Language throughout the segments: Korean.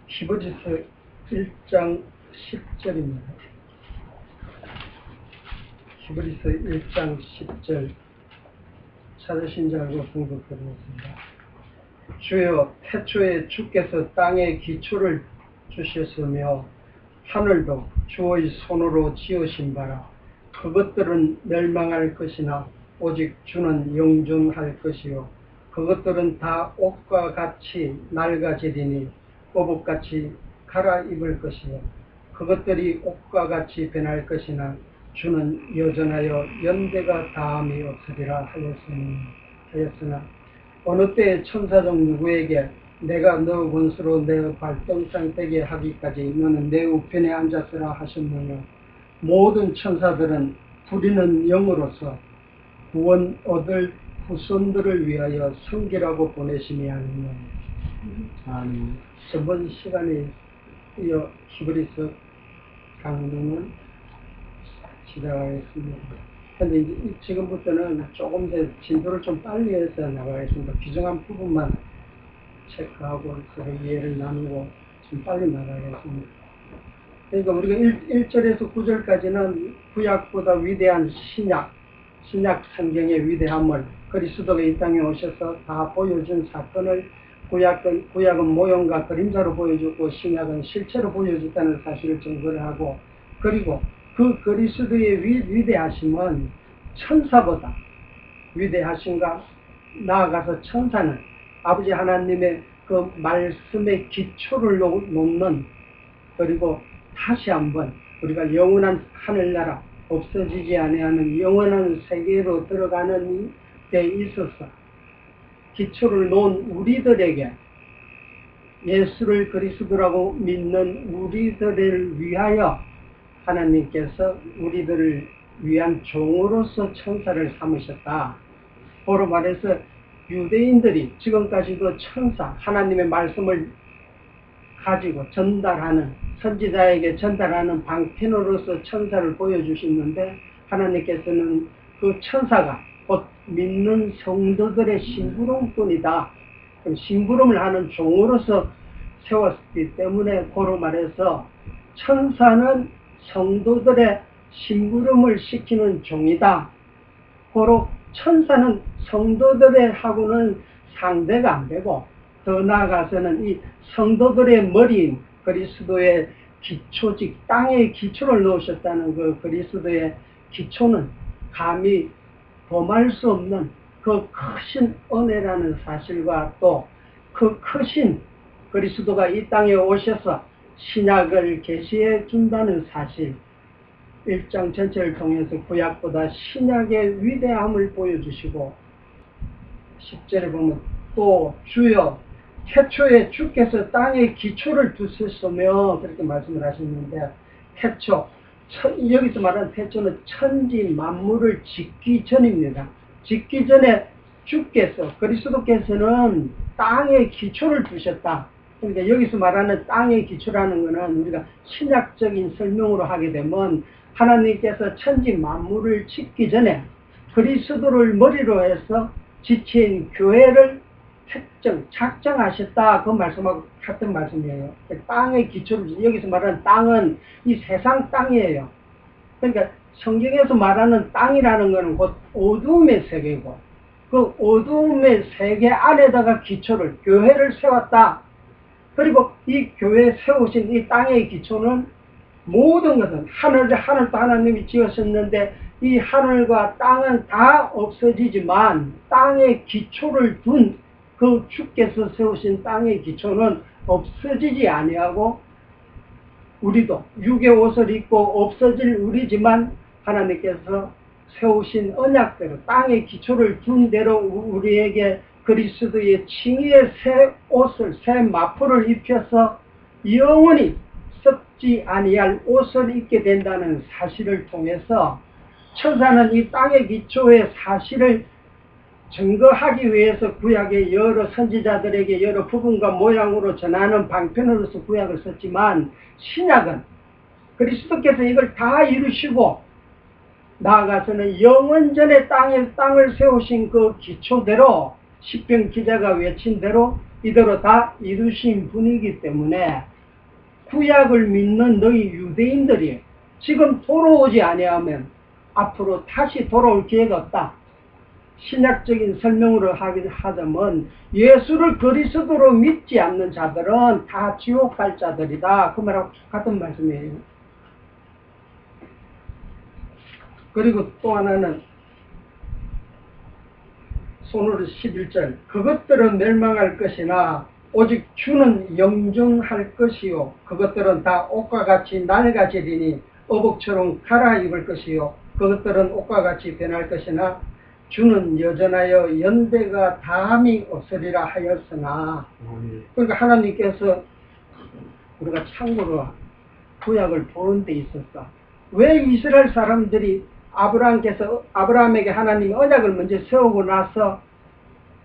히브리서 1장 10절입니다. 히브리서 1장 10절 찾으신 줄 알고 봉독드리겠습니다. 주여, 태초에 주께서 땅에 기초를 주셨으며 하늘도 주의 손으로 지으신 바라. 그것들은 멸망할 것이나 오직 주는 영존할 것이요, 그것들은 다 옷과 같이 낡아지리니 오복같이 갈아입을 것이요, 그것들이 옷과 같이 변할 것이나 주는 여전하여 연대가 다함이 없으리라 하였으나 어느 때에 천사중 누구에게 내가 너 원수로 내 발등상 되게 하기까지 너는 내 우편에 앉았으라 하셨느냐. 모든 천사들은 부리는 영으로서 구원 얻을 후손들을 위하여 섬기라고 보내심이 아니냐. 아멘. 저번 시간에 이어 히브리서 강론을 시작하겠습니다. 근데 이제 지금부터는 조금 더 진도를 좀 빨리 해서 나가겠습니다. 귀중한 부분만 체크하고 서로 이해를 나누고 좀 빨리 나가겠습니다. 그러니까 우리가 1절에서 9절까지는 구약보다 위대한 신약 성경의 위대함을 그리스도가 이 땅에 오셔서 다 보여준 사건을 구약은 모형과 그림자로 보여주고 신약은 실체로 보여줬다는 사실을 증거를 하고, 그리고 그 그리스도의 위대하심은 천사보다 위대하신가, 나아가서 천사는 아버지 하나님의 그 말씀의 기초를 놓는, 그리고 다시 한번 우리가 영원한 하늘나라, 없어지지 아니하는 영원한 세계로 들어가는 데 있어서 기초를 놓은 우리들에게, 예수를 그리스도라고 믿는 우리들을 위하여 하나님께서 우리들을 위한 종으로서 천사를 삼으셨다. 바로 말해서 유대인들이 지금까지도 천사, 하나님의 말씀을 가지고 전달하는, 선지자에게 전달하는 방편으로서 천사를 보여주시는데, 하나님께서는 그 천사가 곧 믿는 성도들의 심부름꾼이다, 심부름을 하는 종으로서 세웠기 때문에 고로 말해서 천사는 성도들의 심부름을 시키는 종이다. 고로 천사는 성도들의 하고는 상대가 안 되고, 더 나아가서는 이 성도들의 머리인 그리스도의 기초직, 땅에 기초를 놓으셨다는 그 그리스도의 기초는 감히 범할 수 없는 그 크신 은혜라는 사실과, 또 그 크신 그리스도가 이 땅에 오셔서 신약을 계시해 준다는 사실, 1장 전체를 통해서 구약보다 신약의 위대함을 보여주시고, 10절에 보면 또 주여, 태초에 주께서 땅에 기초를 두셨으며 그렇게 말씀을 하셨는데, 태초, 여기서 말하는 태초는 천지 만물을 짓기 전입니다. 짓기 전에 주께서, 그리스도께서는 땅에 기초를 두셨다. 그러니까 여기서 말하는 땅의 기초라는 것은 우리가 신약적인 설명으로 하게 되면, 하나님께서 천지 만물을 짓기 전에 그리스도를 머리로 해서 지체인 교회를 작정하셨다. 그 말씀하고 같은 말씀이에요. 땅의 기초를, 여기서 말하는 땅은 이 세상 땅이에요. 그러니까 성경에서 말하는 땅이라는 것은 곧 어두움의 세계고, 그 어두움의 세계 안에다가 기초를, 교회를 세웠다. 그리고 이 교회에 세우신 이 땅의 기초는 모든 것은 하늘도 하나님이 지으셨는데, 이 하늘과 땅은 다 없어지지만 땅의 기초를 둔 그 주께서 세우신 땅의 기초는 없어지지 아니하고, 우리도 육의 옷을 입고 없어질 우리지만 하나님께서 세우신 언약대로 땅의 기초를 둔 대로 우리에게 그리스도의 칭의의 새 옷을, 새 마포를 입혀서 영원히 썩지 아니할 옷을 입게 된다는 사실을 통해서, 천사는 이 땅의 기초의 사실을 증거하기 위해서 구약의 여러 선지자들에게 여러 부분과 모양으로 전하는 방편으로서 구약을 썼지만, 신약은 그리스도께서 이걸 다 이루시고 나아가서는 영원전에 땅을 세우신 그 기초대로, 시편 기자가 외친 대로 이대로 다 이루신 분이기 때문에 구약을 믿는 너희 유대인들이 지금 돌아오지 아니하면 앞으로 다시 돌아올 기회가 없다. 신약적인 설명으로 하자면 예수를 그리스도로 믿지 않는 자들은 다 지옥 갈 자들이다. 그 말하고 같은 말씀이에요. 그리고 또 하나는 손으로 11절 그것들은 멸망할 것이나 오직 주는 영존할 것이요 그것들은 다 옷과 같이 낡아지리니 어복처럼 갈아입을 것이요 그것들은 옷과 같이 변할 것이나 주는 여전하여 연대가 다함이 없으리라 하였으나 그러니까 하나님께서 우리가 참고로 구약을 보는 데 있었어. 왜 이스라엘 사람들이 아브라함에게 하나님이 언약을 먼저 세우고 나서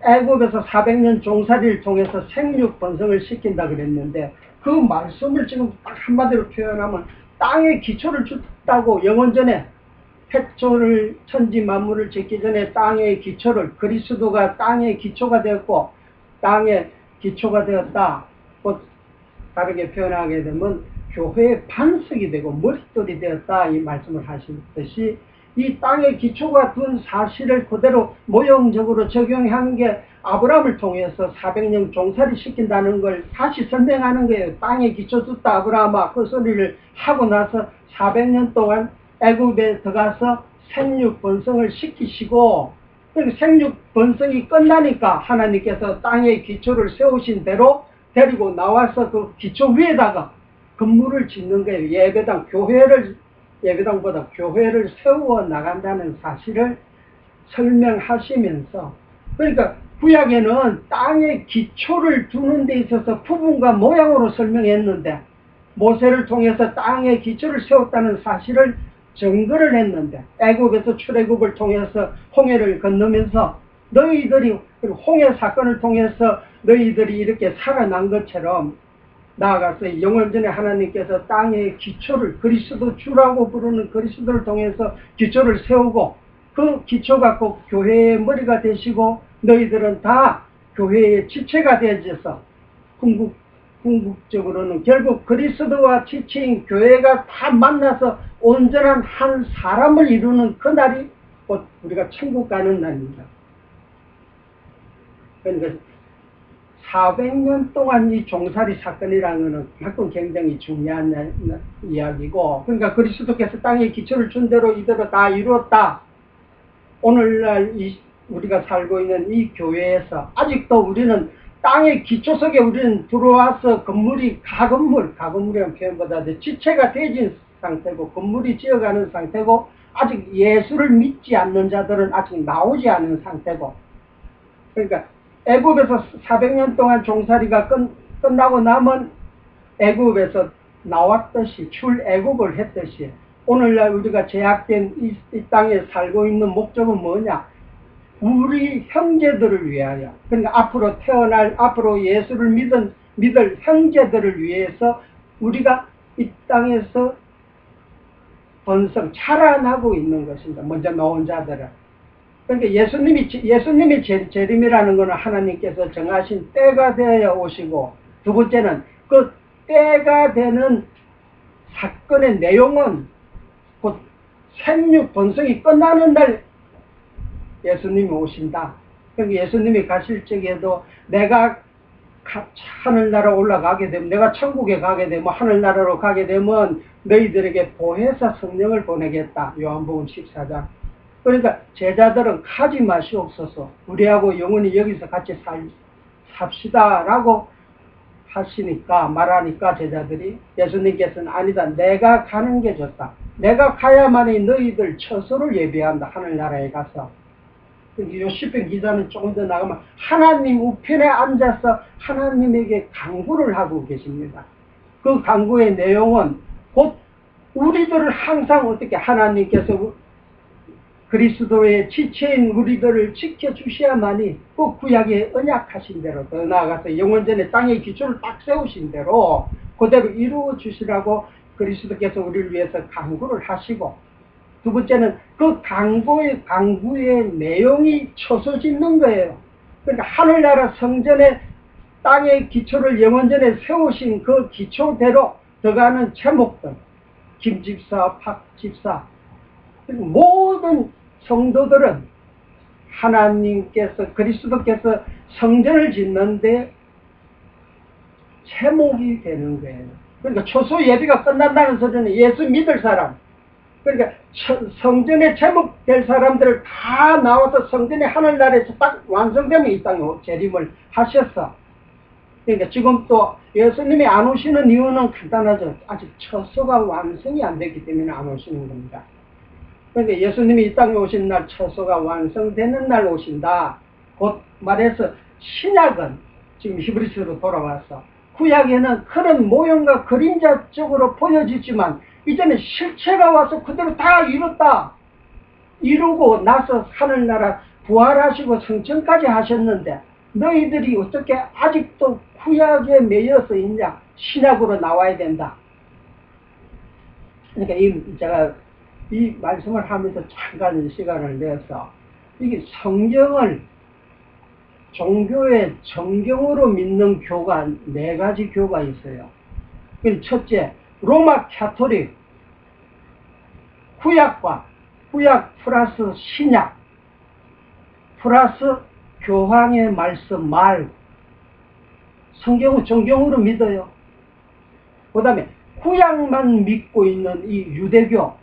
애굽에서 400년 종살이를 통해서 생육 번성을 시킨다 그랬는데 그 말씀을 지금 한마디로 표현하면 땅에 기초를 줬다고 영원전에 태초를 천지 만물을 짓기 전에 땅의 기초를 그리스도가 땅의 기초가 되었고 땅의 기초가 되었다. 다르게 표현하게 되면 교회의 반석이 되고 머릿돌이 되었다 이 말씀을 하시듯이 이 땅의 기초가 둔 사실을 그대로 모형적으로 적용한 게 아브라함을 통해서 400년 종살이 시킨다는 걸 다시 설명하는 거예요. 땅의 기초 뒀다 아브라함아 그 소리를 하고 나서 400년 동안 애굽에 들어가서 생육 번성을 시키시고 생육 번성이 끝나니까 하나님께서 땅의 기초를 세우신 대로 데리고 나와서 그 기초 위에다가 건물을 짓는 거예요. 예배당, 예배당보다 교회를 세워 나간다는 사실을 설명하시면서 그러니까 구약에는 땅의 기초를 두는 데 있어서 부분과 모양으로 설명했는데 모세를 통해서 땅의 기초를 세웠다는 사실을 증거를 했는데 애굽에서 출애굽을 통해서 홍해를 건너면서 너희들이 홍해 사건을 통해서 너희들이 이렇게 살아난 것처럼 나아가서 영원전에 하나님께서 땅의 기초를 그리스도 주라고 부르는 그리스도를 통해서 기초를 세우고 그 기초가 꼭 교회의 머리가 되시고 너희들은 다 교회의 지체가 되어져서 궁극적으로는 결국 그리스도와 지체인 교회가 다 만나서 온전한 한 사람을 이루는 그 날이 곧 우리가 천국 가는 날입니다. 그러니까 400년 동안 이 종살이 사건이라는 것은 그만큼 굉장히 중요한 이야기고 그러니까 그리스도께서 땅에 기초를 준 대로 이대로 다 이루었다. 오늘날 우리가 살고 있는 이 교회에서 아직도 우리는 땅의 기초 속에 우리는 들어와서 건물이 가건물이라는 표현보다 지체가 되어진 상태고 건물이 지어가는 상태고 아직 예수를 믿지 않는 자들은 아직 나오지 않은 상태고 그러니까 애굽에서 400년 동안 종살이가 끝나고 나면 애굽에서 나왔듯이 출애굽을 했듯이 오늘날 우리가 제약된 이 땅에 살고 있는 목적은 뭐냐? 우리 형제들을 위하여 그러니까 앞으로 예수를 믿을 형제들을 위해서 우리가 이 땅에서 자라나고 있는 것입니다. 먼저 나온 자들은. 그러니까 예수님이 재림이라는 것은 하나님께서 정하신 때가 되어 오시고 두 번째는 그 때가 되는 사건의 내용은 곧 생육 번성이 끝나는 날 예수님이 오신다. 그러니까 예수님이 가실 적에도 내가 하늘나라 올라가게 되면 내가 천국에 가게 되면 하늘나라로 가게 되면 너희들에게 보혜사 성령을 보내겠다. 요한복음 14장. 그러니까 제자들은 가지 마시옵소서. 우리하고 영원히 여기서 같이 삽시다라고 말하니까 제자들이 예수님께서는 아니다. 내가 가는 게 좋다. 내가 가야만이 너희들 처소를 예비한다. 하늘나라에 가서. 요시편 기자는 조금 더 나가면 하나님 우편에 앉아서 하나님에게 간구를 하고 계십니다. 그 간구의 내용은 곧 우리들을 항상 어떻게 하나님께서 그리스도의 지체인 우리들을 지켜주셔야만이 그 구약에 언약하신 대로 더 나아가서 영원전에 땅의 기초를 딱 세우신 대로 그대로 이루어 주시라고 그리스도께서 우리를 위해서 간구를 하시고 두 번째는 그 간구의 내용이 처소 짓는 거예요. 그러니까 하늘나라 성전에 땅의 기초를 영원전에 세우신 그 기초대로 들어가는 제목들, 김집사, 박집사, 모든 성도들은 하나님께서, 그리스도께서 성전을 짓는데 제목이 되는 거예요. 그러니까 초소 예비가 끝난다는 소리는 예수 믿을 사람, 그러니까 성전의 제목 될 사람들을 다 나와서 성전의 하늘나라에서 딱 완성되면 이 땅에 재림을 하셨어. 그러니까 지금 또 예수님이 안 오시는 이유는 간단하죠. 아직 처소가 완성이 안 됐기 때문에 안 오시는 겁니다. 그러니까 예수님이 이 땅에 오신 날 처소가 완성되는 날 오신다. 곧 말해서 신약은 지금 히브리서로 돌아와서 구약에는 그런 모형과 그림자적으로 보여지지만 이제는 실체가 와서 그대로 다 이뤘다. 이루고 나서 하늘나라 부활하시고 성천까지 하셨는데 너희들이 어떻게 아직도 구약에 매여서 있냐? 신약으로 나와야 된다. 그러니까 제가 이 말씀을 하면서 잠깐 시간을 내서 이게 성경을 종교의 정경으로 믿는 교가 4가지 교가 있어요. 첫째, 로마 카톨릭, 구약 플러스 신약 플러스 교황의 말씀 말, 성경은 정경으로 믿어요. 그 다음에 구약만 믿고 있는 이 유대교,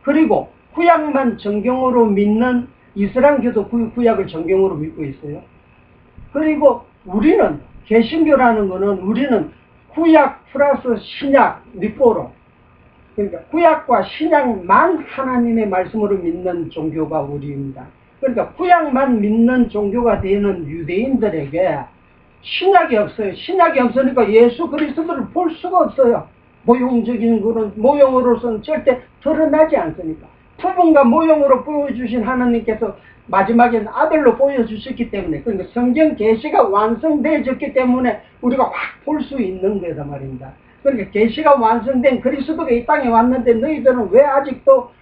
그리고 구약만 정경으로 믿는 이슬람교도 구약을 정경으로 믿고 있어요. 그리고 우리는 개신교라는 거는 우리는 구약 플러스 신약 리포로, 그러니까 구약과 신약만 하나님의 말씀으로 믿는 종교가 우리입니다. 그러니까 구약만 믿는 종교가 되는 유대인들에게 신약이 없어요. 신약이 없으니까 예수 그리스도를 볼 수가 없어요. 모형적인 거는 모형으로서는 절대 드러나지 않습니까? 부분과 모형으로 보여주신 하나님께서 마지막에는 아들로 보여주셨기 때문에, 그러니까 성경 계시가 완성되어졌기 때문에 우리가 확 볼 수 있는 거다 말입니다. 그러니까 계시가 완성된 그리스도가 이 땅에 왔는데 너희들은 왜 아직도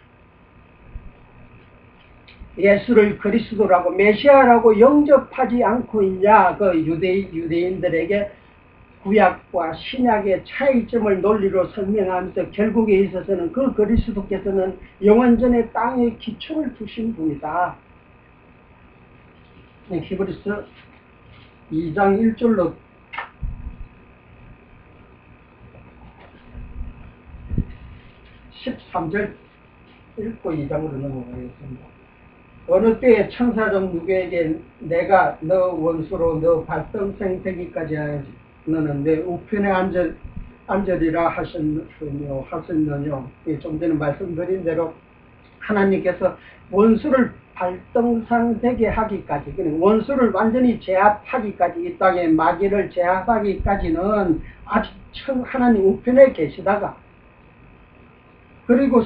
예수를 그리스도라고 메시아라고 영접하지 않고 있냐? 그 유대인들에게 구약과 신약의 차이점을 논리로 설명하면서 결국에 있어서는 그 그리스도께서는 영원전의 땅에 기초를 두신 분이다. 히브리서 2장 1절로 13절 읽고 2장으로 넘어가겠습니다. 어느 때에 천사 중 누구에게 내가 너 원수로 너 발등생 되기까지 너는 내 우편에 앉으리라 하셨느뇨. 좀 전에 말씀드린 대로 하나님께서 원수를 발등상 되게 하기까지, 원수를 완전히 제압하기까지, 이 땅의 마귀를 제압하기까지는 아직 하나님 우편에 계시다가, 그리고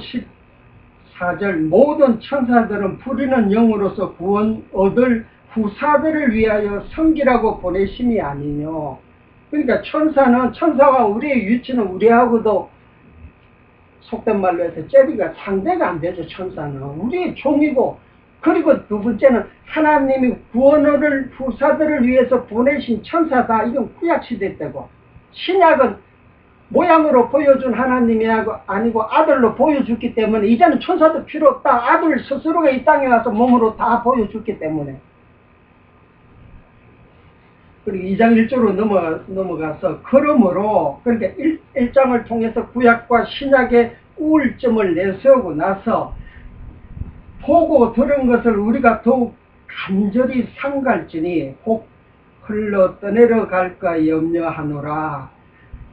14절 모든 천사들은 부리는 영으로서 구원 얻을 후사들을 위하여 섬기라고 보내심이 아니뇨. 그러니까 천사와 우리의 위치는 우리하고도 속된 말로 해서 째리가 상대가 안 되죠. 천사는 우리의 종이고, 그리고 두 번째는 하나님이 구원 얻을 후사들을 위해서 보내신 천사다. 이건 구약시대 때고, 신약은 모양으로 보여준 하나님이 아니고 아들로 보여줬기 때문에 이제는 천사도 필요 없다. 아들 스스로가 이 땅에 와서 몸으로 다 보여줬기 때문에. 그리고 2장 1절로 넘어가서 그러므로, 그러니까 1장을 통해서 구약과 신약의 우울점을 내세우고 나서 보고 들은 것을 우리가 더욱 간절히 상갈지니 혹 흘러 떠내려갈까 염려하노라.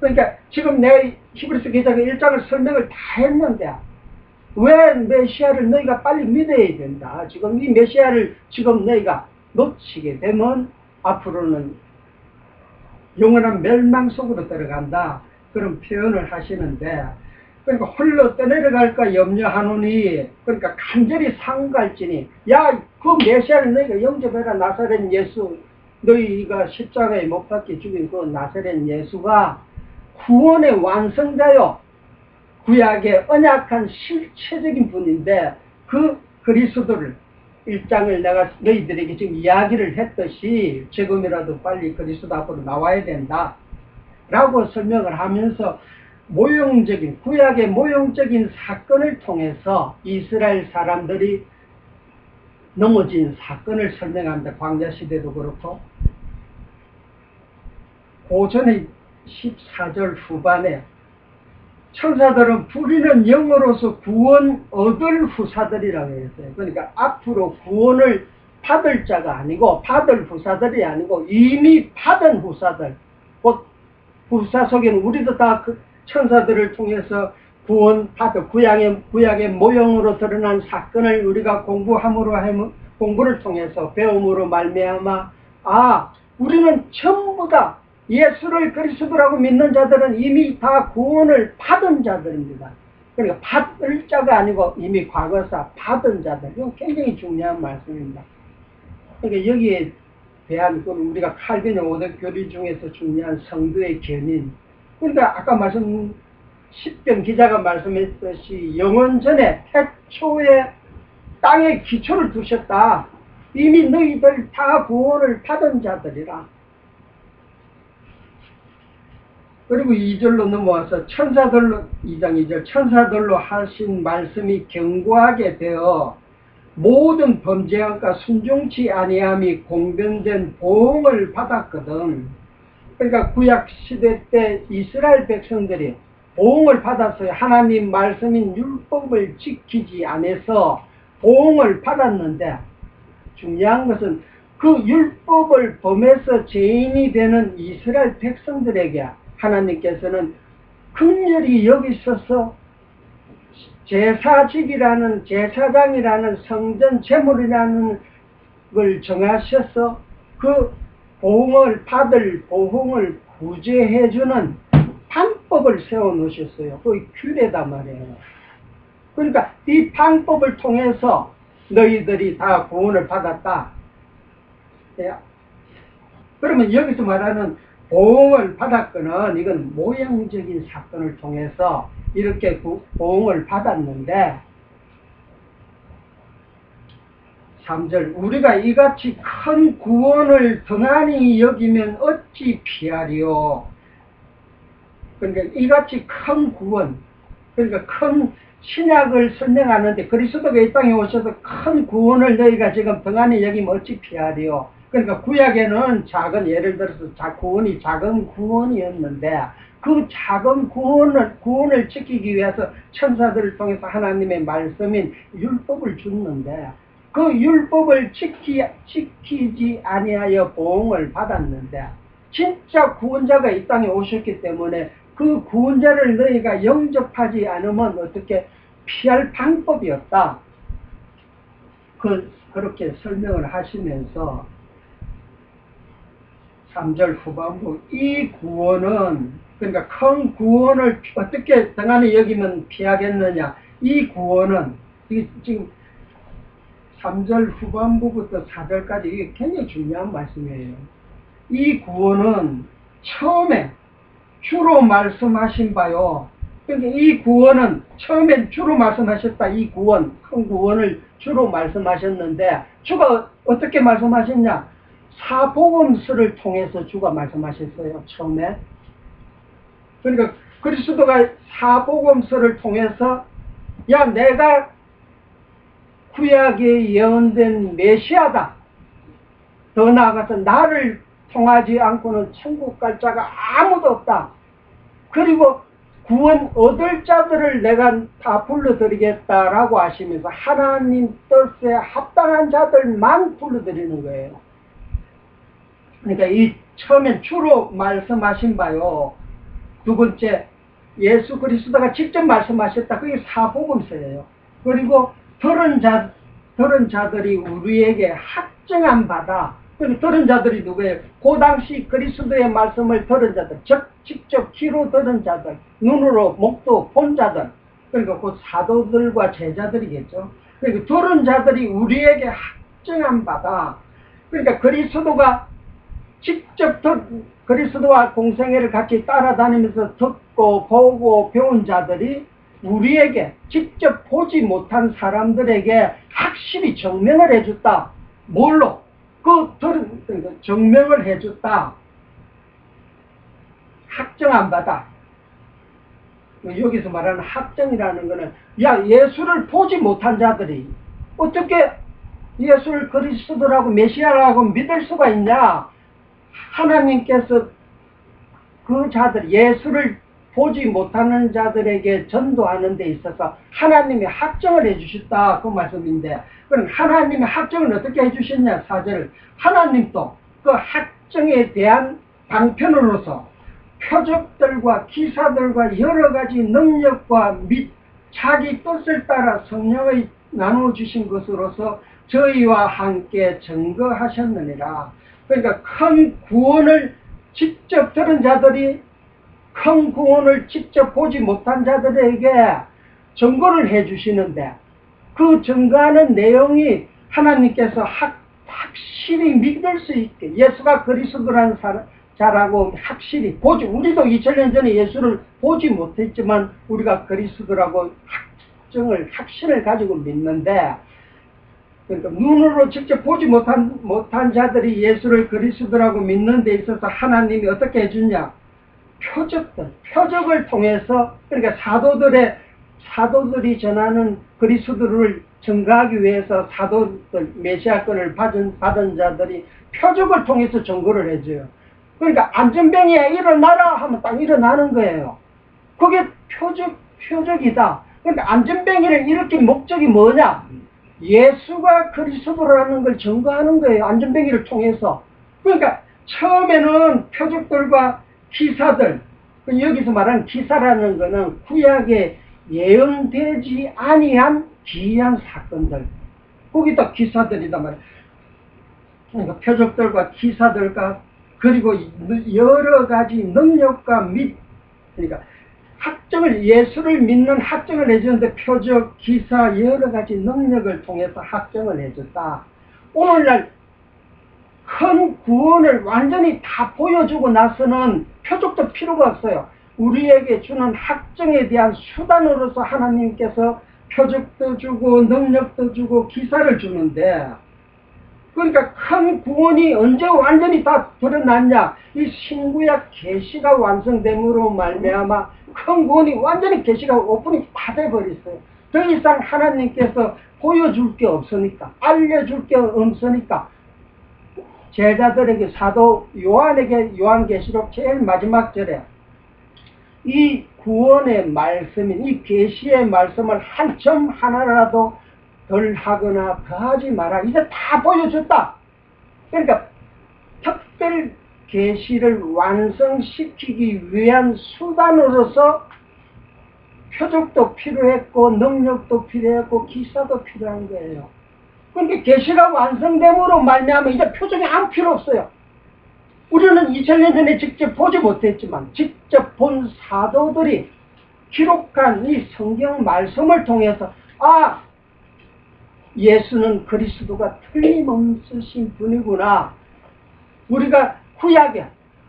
그러니까 지금 내 히브리서 기자가 1장을 설명을 다 했는데 왜 메시아를 너희가 빨리 믿어야 된다. 지금 이 메시아를 지금 너희가 놓치게 되면 앞으로는 영원한 멸망 속으로 들어간다. 그런 표현을 하시는데, 그러니까 홀로 떠내려갈까 염려하노니, 그러니까 간절히 상갈지니, 야, 그 메시아를 너희가 영접해라. 나사렛 예수, 너희가 십자가에 못 박혀 죽인 그 나사렛 예수가 구원의 완성자요, 구약의 언약한 실체적인 분인데, 그 그리스도를 1장을 내가 너희들에게 지금 이야기를 했듯이 지금이라도 빨리 그리스도 앞으로 나와야 된다 라고 설명을 하면서 모형적인, 구약의 모형적인 사건을 통해서 이스라엘 사람들이 넘어진 사건을 설명합니다. 광야시대도 그렇고. 고전의 14절 후반에 천사들은 부리는 영으로서 구원 얻을 후사들이라고 했어요. 그러니까 앞으로 구원을 받을 자가 아니고 받을 후사들이 아니고 이미 받은 후사들. 곧 후사 속에는 우리도 다 그 천사들을 통해서 구원 받아 구약의 모형으로 드러난 사건을 우리가 공부를 통해서 배움으로 말미암아 우리는 전부 다 예수를 그리스도라고 믿는 자들은 이미 다 구원을 받은 자들입니다. 그러니까 받을 자가 아니고 이미 과거사 받은 자들. 이건 굉장히 중요한 말씀입니다. 그러니까 여기에 대한 우리가 칼빈의 5대 교리 중에서 중요한 성도의 견인. 그러니까 아까 십병 기자가 말씀했듯이 영원 전에 태초에 땅에 기초를 두셨다. 이미 너희들 다 구원을 받은 자들이라. 그리고 2절로 넘어와서 2장 2절 천사들로 하신 말씀이 견고하게 되어 모든 범죄함과 순종치 아니함이 공변된 보응을 받았거든. 그러니까 구약시대 때 이스라엘 백성들이 보응을 받았어요. 하나님 말씀인 율법을 지키지 않아서 보응을 받았는데 중요한 것은 그 율법을 범해서 죄인이 되는 이스라엘 백성들에게 하나님께서는 긍휼히 여기셔서 제사직이라는 제사장이라는 성전 제물이라는 걸 정하셔서 그 보응을 받을 보응을 구제해주는 방법을 세워놓으셨어요. 그게 규례다 말이에요. 그러니까 이 방법을 통해서 너희들이 다 구원을 받았다. 그러면 여기서 말하는 보응을 받았거는 이건 모형적인 사건을 통해서 이렇게 보응을 받았는데 3절 우리가 이같이 큰 구원을 등한히 여기면 어찌 피하리요. 그러니까 이같이 큰 구원, 그러니까 큰 신약을 설명하는데 그리스도가 이 땅에 오셔서 큰 구원을 너희가 지금 등한히 여기면 어찌 피하리요. 그러니까 구약에는 예를 들어서 구원이 작은 구원이었는데 그 작은 구원을 지키기 위해서 천사들을 통해서 하나님의 말씀인 율법을 줬는데 그 율법을 지키지 아니하여 보응을 받았는데 진짜 구원자가 이 땅에 오셨기 때문에 그 구원자를 너희가 영접하지 않으면 어떻게 피할 방법이 없다. 그렇게 설명을 하시면서 3절 후반부 이 구원은 그러니까 큰 구원을 어떻게 등한히 여기면 피하겠느냐. 이 구원은 이게 지금 3절 후반부부터 4절까지 이게 굉장히 중요한 말씀이에요. 이 구원은 처음에 주로 말씀하신 바요. 그러니까 이 구원은 처음엔 주로 말씀하셨다. 이 구원, 큰 구원을 주로 말씀하셨는데 주가 어떻게 말씀하셨냐. 사복음서를 통해서 주가 말씀하셨어요. 처음에. 그러니까 그리스도가 사복음서를 통해서 내가 구약에 예언된 메시아다. 더 나아가서 나를 통하지 않고는 천국 갈 자가 아무도 없다. 그리고 구원 얻을 자들을 내가 다 불러드리겠다라고 하시면서 하나님 뜻에 합당한 자들만 불러드리는 거예요. 그러니까 이 처음에 주로 말씀하신 바요. 두 번째 예수 그리스도가 직접 말씀하셨다. 그게 사복음서예요. 그리고 들은 자들이 우리에게 확증한 바다. 들은 자들이 누구예요? 그 당시 그리스도의 말씀을 들은 자들, 직접 귀로 들은 자들, 눈으로 목도 본 자들, 그러니까 그 사도들과 제자들이겠죠. 그러니까 들은 자들이 우리에게 확증한 바다. 그러니까 그리스도가 직접 그리스도와 공생애를 같이 따라다니면서 듣고 보고 배운 자들이 우리에게 직접 보지 못한 사람들에게 확실히 증명을 해줬다. 뭘로? 증명을 해줬다. 확정한 바다. 여기서 말하는 학정이라는 거는 야 예수를 보지 못한 자들이 어떻게 예수를 그리스도라고 메시아라고 믿을 수가 있냐. 하나님께서 그 자들 예수를 보지 못하는 자들에게 전도하는 데 있어서 하나님이 학정을 해주셨다 그 말씀인데, 그럼 하나님이 학정을 어떻게 해주셨냐. 4절 하나님도 그 학정에 대한 방편으로서 표적들과 기사들과 여러 가지 능력과 및 자기 뜻을 따라 성령을 나누어주신 것으로서 저희와 함께 증거하셨느니라. 그러니까 큰 구원을 직접 들은 자들이 큰 구원을 직접 보지 못한 자들에게 증거를 해주시는데, 그 증거하는 내용이 하나님께서 확실히 믿을 수 있게 예수가 그리스도라는 자라고 확실히 보지, 우리도 2000년 전에 예수를 보지 못했지만 우리가 그리스도라고 확신을 가지고 믿는데, 그러니까 눈으로 직접 보지 못한 자들이 예수를 그리스도라고 믿는 데 있어서 하나님이 어떻게 해주냐. 표적을 통해서, 그러니까 사도들이 전하는 그리스도를 증거하기 위해서 사도들, 메시아권을 받은 자들이 표적을 통해서 증거를 해줘요. 그러니까 안전병이야 일어나라 하면 딱 일어나는 거예요. 그게 표적이다. 그러니까 안전병이를 일으킨 목적이 뭐냐. 예수가 그리스도라는 걸 증거하는 거예요. 안전병이를 통해서. 그러니까 처음에는 표적들과 기사들, 여기서 말하는 기사라는 거는 구약에 예언되지 아니한 기이한 사건들, 거기다 기사들이다 말이에요. 그러니까 표적들과 기사들과 그리고 여러 가지 능력과 그러니까 학정을, 예수를 믿는 학정을 해주는데 표적, 기사, 여러 가지 능력을 통해서 학정을 해줬다. 오늘날 큰 구원을 완전히 다 보여주고 나서는 표적도 필요가 없어요. 우리에게 주는 학정에 대한 수단으로서 하나님께서 표적도 주고 능력도 주고 기사를 주는데, 그러니까 큰 구원이 언제 완전히 다 드러났냐. 이 신구약 계시가 완성됨으로 말미암아 큰 구원이 완전히 계시가 오픈이 다 돼버렸어요. 더 이상 하나님께서 보여줄 게 없으니까, 알려줄 게 없으니까 제자들에게, 사도 요한에게 요한계시록 제일 마지막 절에 이 구원의 말씀인 이 계시의 말씀을 한 점 하나라도 덜 하거나 더하지 마라. 이제 다 보여줬다. 그러니까 특별 계시를 완성시키기 위한 수단으로서 표적도 필요했고 능력도 필요했고 기사도 필요한 거예요. 그러니까 계시가 완성됨으로 말미암아 이제 표적이 아무 필요 없어요. 우리는 2000년 전에 직접 보지 못했지만 직접 본 사도들이 기록한 이 성경 말씀을 통해서 예수는 그리스도가 틀림없으신 분이구나. 우리가 구약에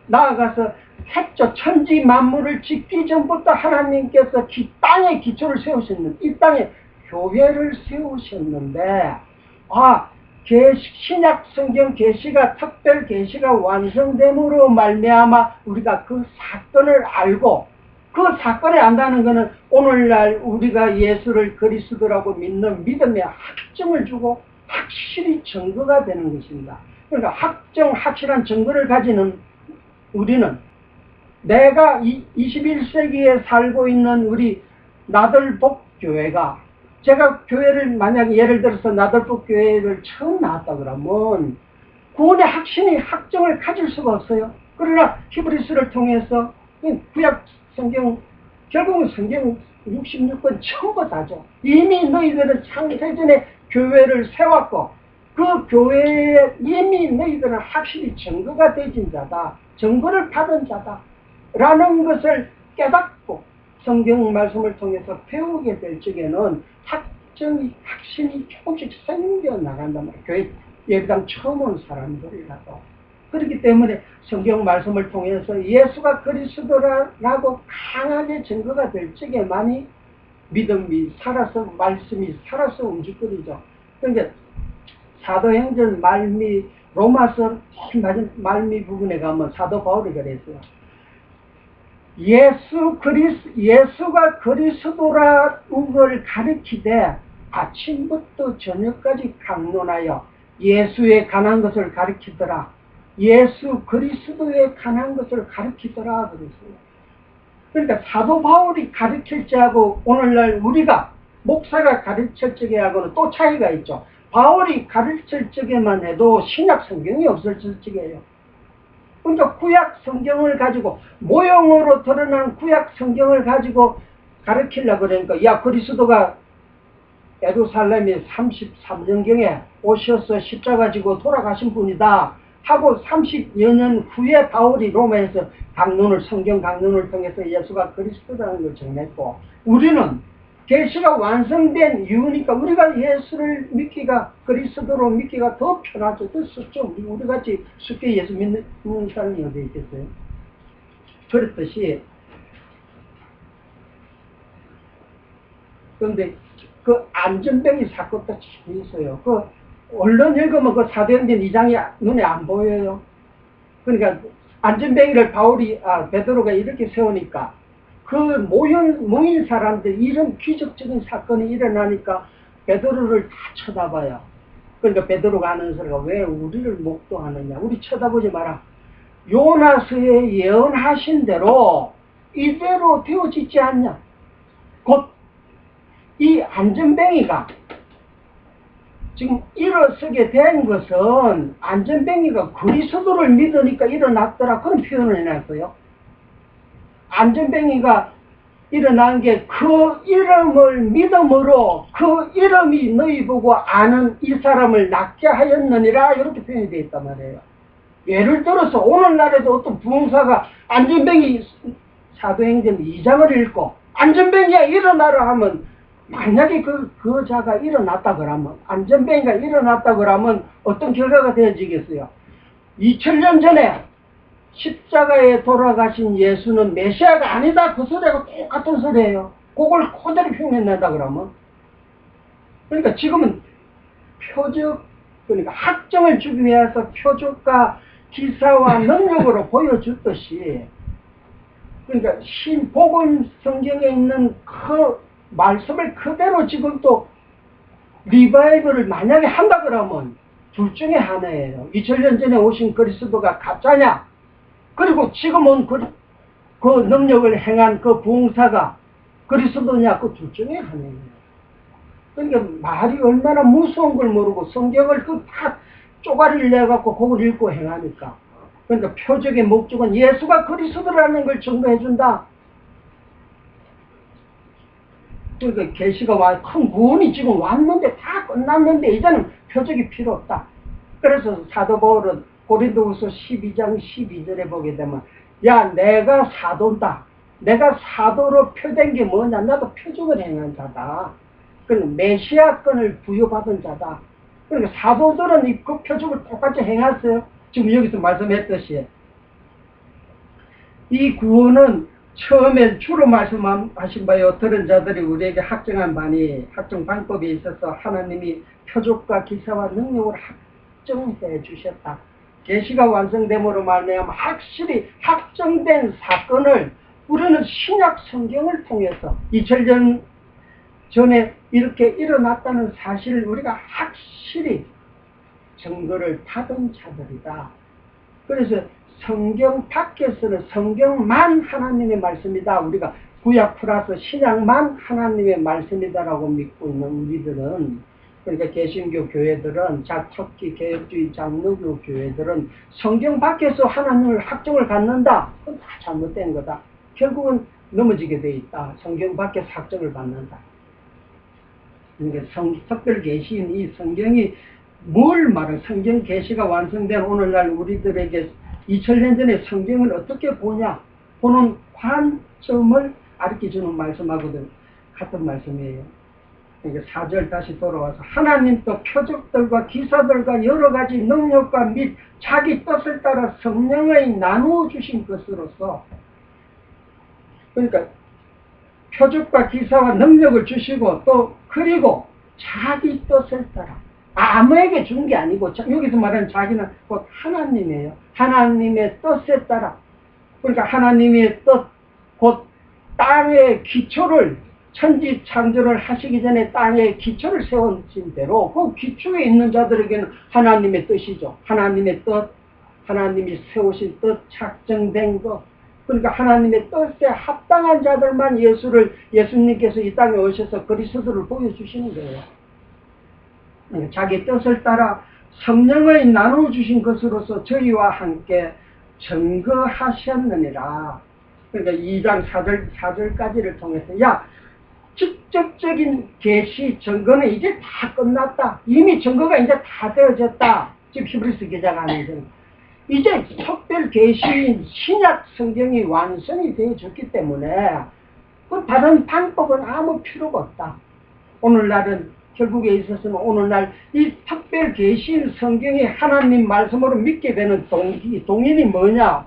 나아가서 태초 천지 만물을 짓기 전부터 하나님께서 땅에 기초를 세우셨는데, 이 땅에 교회를 세우셨는데, 신약 성경 계시가, 특별 계시가 완성됨으로 말미암아 우리가 그 사건을 알고, 그 사건을 안다는 것은 오늘날 우리가 예수를 그리스도라고 믿는 믿음의 확증을 주고 확실히 증거가 되는 것입니다. 그러니까 확실한 증거를 가지는 우리는, 내가 21세기에 살고 있는 우리 나들복 교회가, 제가 교회를 만약 예를 들어서 나들복 교회를 처음 나왔다 그러면 구원의 확정을 가질 수가 없어요. 그러나 히브리서를 통해서 구약 성경, 결국은 성경 66권 전부 다죠. 이미 너희들은 창세전에 교회를 세웠고 그 교회에 이미 너희들은 확실히 증거가 되진 자다, 증거를 받은 자다 라는 것을 깨닫고 성경 말씀을 통해서 배우게 될 적에는 확신이 조금씩 생겨나간단 말이에요. 교회 예배당 처음 온 사람들이라도. 그렇기 때문에 성경 말씀을 통해서 예수가 그리스도라고 강하게 증거가 될 적에만이 믿음이 살아서, 말씀이 살아서 움직거리죠. 그러니까 사도행전 로마서 말미 부분에 가면 사도 바울이 그랬어요. 예수가 그리스도라는 걸 가르치되 아침부터 저녁까지 강론하여 예수에 관한 것을 가르치더라. 예수 그리스도에 관한 것을 가르치더라 그랬어요. 그러니까 사도 바울이 가르칠 적하고 오늘날 우리가 목사가 가르칠 적하고는 또 차이가 있죠. 바울이 가르칠 적에만 해도 신약 성경이 없었을 적이에요. 그러니까 구약 성경을 가지고 모형으로 드러난 구약 성경을 가지고 가르치려고 그러니까 야 그리스도가 예루살렘에 33년경에 오셔서 십자가 지고 돌아가신 분이다 하고 30여 년 후에 바울이 로마에서 성경 강론을 통해서 예수가 그리스도라는 걸 정했고 우리는 계시가 완성된 이유니까 우리가 예수를 믿기가 그리스도로 믿기가 더 편하죠. 더 쉽죠. 우리같이 쉽게 예수 믿는 사람이 어디 있겠어요. 그렇듯이 그런데 그 안전뱅이 사건도 재미있어요. 그 언론 읽으면 그 사도행전 2장이 눈에 안 보여요. 그러니까 안전뱅이를 베드로가 이렇게 세우니까 그 모인 사람들 이런 기적적인 사건이 일어나니까 베드로를 다 쳐다봐요. 그러니까 베드로가 하는 소리가 왜 우리를 목도하느냐. 우리 쳐다보지 마라. 요나스의 예언하신 대로 이대로 되어지지 않냐. 곧 이 안전뱅이가 지금 일어서게 된 것은 안전뱅이가 그리스도를 믿으니까 일어났더라 그런 표현을 해놨어요. 안전뱅이가 일어난 게 그 이름을 믿음으로 그 이름이 너희 보고 아는 이 사람을 낫게 하였느니라 이렇게 표현이 되어 있단 말이에요. 예를 들어서 오늘날에도 어떤 부흥사가 안전뱅이 사도행전 2장을 읽고 안전뱅이야 일어나라 하면 만약에 그 자가 일어났다 그러면 안전뱅이가 일어났다 그러면 어떤 결과가 되어지겠어요. 2000년 전에 십자가에 돌아가신 예수는 메시아가 아니다. 그 소리하고 똑같은 소리예요. 그걸 그대로 표현한다 그러면. 그러니까 지금은 그러니까 학정을 주기 위해서 표적과 기사와 능력으로 보여줬듯이 그러니까 복음 성경에 있는 그 말씀을 그대로 지금 또 리바이벌을 만약에 한다 그러면 둘 중에 하나예요. 2000년 전에 오신 그리스도가 가짜냐? 그리고 지금은 그 능력을 행한 그 부흥사가 그리스도냐? 그 둘 중에 하나예요. 그러니까 말이 얼마나 무서운 걸 모르고 성경을 다 쪼가리를 내갖고 그걸 읽고 행하니까. 그러니까 표적의 목적은 예수가 그리스도라는 걸 증거해준다. 그러니까 계시가 와 큰 구원이 지금 왔는데 다 끝났는데 이제는 표적이 필요 없다. 그래서 사도 바울은 고린도후서 12장 12절에 보게 되면 야 내가 사도다. 내가 사도로 표된 게 뭐냐. 나도 표적을 행한 자다. 그건 메시아권을 부여받은 자다. 그러니까 사도들은 그 표적을 똑같이 행했어요. 지금 여기서 말씀했듯이 이 구원은 처음에 주로 말씀하신 바요 들은 자들이 우리에게 확정한 바니 확정 방법이 있어서 하나님이 표적과 기사와 능력을 확정해 주셨다. 계시가 완성됨으로 말미암아 확실히 확정된 사건을 우리는 신약 성경을 통해서 2000년 전에 이렇게 일어났다는 사실을 우리가 확실히 증거를 받은 자들이다. 그래서 성경 밖에서는 성경만 하나님의 말씀이다. 우리가 구약 플러스 신약만 하나님의 말씀이다라고 믿고 있는 우리들은 그러니까 개신교 교회들은 특히 개혁주의 장로교 교회들은 성경 밖에서 하나님을 확정을 갖는다. 그건 다 잘못된 거다. 결국은 넘어지게 돼 있다. 성경 밖에서 확정을 받는다. 그러니까 특별 계시인 이 성경이 뭘 말해? 성경 계시가 완성된 오늘날 우리들에게 2000년 전에 성경을 어떻게 보냐? 보는 관점을 가르쳐주는 말씀하고도 같은 말씀이에요. 그러니까 4절 다시 돌아와서 하나님 또 표적들과 기사들과 여러 가지 능력과 및 자기 뜻을 따라 성령의 나누어 주신 것으로서 그러니까 표적과 기사와 능력을 주시고 또 그리고 자기 뜻을 따라 아무에게 준 게 아니고 여기서 말하는 자기는 곧 하나님이에요. 하나님의 뜻에 따라 그러니까 하나님의 뜻 곧 땅의 기초를 천지 창조를 하시기 전에 땅에 기초를 세우신 대로 그 기초에 있는 자들에게는 하나님의 뜻이죠. 하나님의 뜻, 하나님이 세우신 뜻, 작정된 것. 그러니까 하나님의 뜻에 합당한 자들만 예수님께서 이 땅에 오셔서 그리스도를 보여주시는 거예요. 자기 뜻을 따라 성령을 나눠주신 것으로서 저희와 함께 증거하셨느니라. 그러니까 2장 4절까지를 통해서 직접적인 계시 증거는 이제 다 끝났다. 이미 증거가 이제 다 되어졌다. 지금 히브리서 기자가 하는 대로. 이제 특별 계시인 신약 성경이 완성이 되어졌기 때문에 그 다른 방법은 아무 필요가 없다. 오늘날은 결국에 있어서는 오늘날 이 특별 계시인 성경이 하나님 말씀으로 믿게 되는 동인이 뭐냐?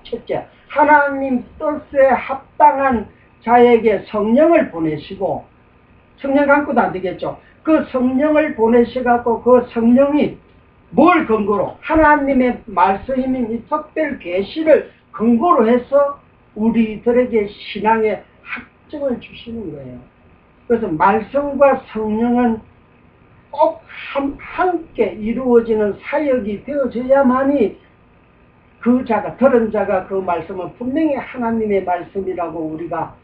첫째, 하나님 뜻에 합당한 자에게 성령을 보내시고, 성령 갖고도 안 되겠죠. 그 성령을 보내셔갖고 그 성령이 뭘 근거로? 하나님의 말씀인 이 특별 계시를 근거로 해서 우리들에게 신앙의 확증을 주시는 거예요. 그래서 말씀과 성령은 꼭 함께 이루어지는 사역이 되어져야만이 그 자가, 들은 자가 그 말씀은 분명히 하나님의 말씀이라고 우리가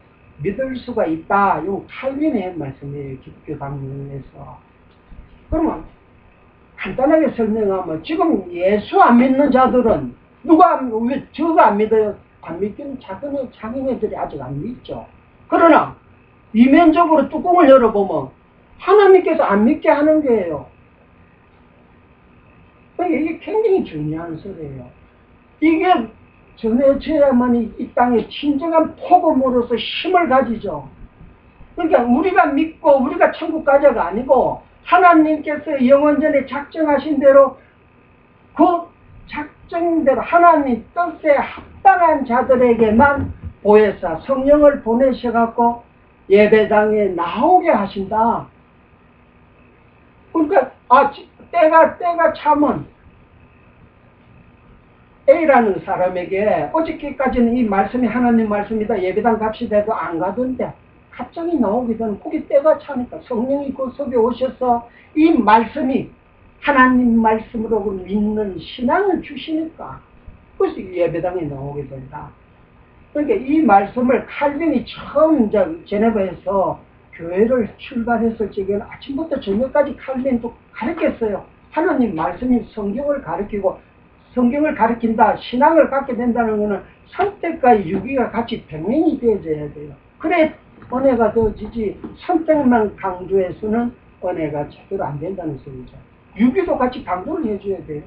믿을 수가 있다. 이 칼빈의 말씀이에요. 기독교 강론에서. 그러면 간단하게 설명하면 지금 예수 안 믿는 자들은 왜 저가 안 믿어요? 안 믿기는 자기네들이 아직 안 믿죠. 그러나 이면적으로 뚜껑을 열어보면 하나님께서 안 믿게 하는 거예요. 이게 굉장히 중요한 소리예요. 이게 전해져야만 이 땅에 진정한 복음으로서 힘을 가지죠. 그러니까 우리가 믿고 우리가 천국 가자가 아니고 하나님께서 영원전에 작정하신 대로 그 작정대로 하나님 뜻에 합당한 자들에게만 보혜사 성령을 보내셔갖고 예배당에 나오게 하신다. 그러니까 때가 참은 A라는 사람에게 어저께까지는 이 말씀이 하나님 말씀이다 예배당 갑시다 해도 안 가던데 갑자기 나오게 되면 그게 때가 차니까 성령이 그 속에 오셔서 이 말씀이 하나님 말씀으로 믿는 신앙을 주시니까 그래서 예배당에 나오게 된다. 그러니까 이 말씀을 칼빈이 처음 제네바에서 교회를 출발했을 적에는 아침부터 저녁까지 칼빈도 가르쳤어요. 하나님 말씀이 성경을 가르치고 성경을 가르친다, 신앙을 갖게 된다는 것은 선택과 유기가 같이 병행이 되어져야 돼요. 그래 은혜가 되어지지 선택만 강조해서는 은혜가 제대로 안 된다는 소리죠. 유기도 같이 강조를 해줘야 돼요.